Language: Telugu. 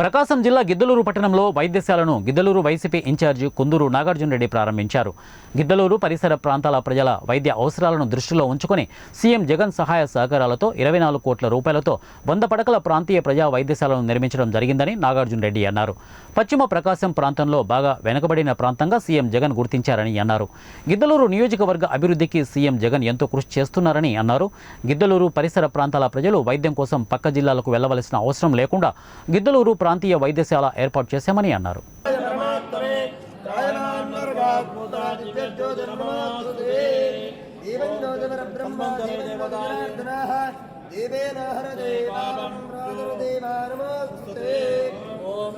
ప్రకాశం జిల్లా గిద్దలూరు పట్టణంలో వైద్యశాలను గిద్దలూరు వైసీపీ ఇన్ఛార్జి కుందూరు నాగార్జున రెడ్డి ప్రారంభించారు. గిద్దలూరు పరిసర ప్రాంతాల ప్రజల వైద్య అవసరాలను దృష్టిలో ఉంచుకొని సీఎం జగన్ సహాయ సహకారాలతో 24 కోట్ల రూపాయలతో 100 పడకల ప్రాంతీయ ప్రజా వైద్యశాలను నిర్మించడం జరిగిందని నాగార్జున రెడ్డి అన్నారు. పశ్చిమ ప్రకాశం ప్రాంతంలో బాగా వెనుకబడిన ప్రాంతంగా సీఎం జగన్ గుర్తించారని అన్నారు. గిద్దలూరు నియోజకవర్గ అభివృద్ధికి సీఎం జగన్ ఎంతో కృషి చేస్తున్నారని అన్నారు. గిద్దలూరు పరిసర ప్రాంతాల ప్రజలు వైద్యం కోసం పక్క జిల్లాలకు వెళ్లవలసిన అవసరం లేకుండా గిద్దలూరు ప్రాంతీయ వైద్యశాల ఏర్పాటు చేశామని అన్నారు. ఓం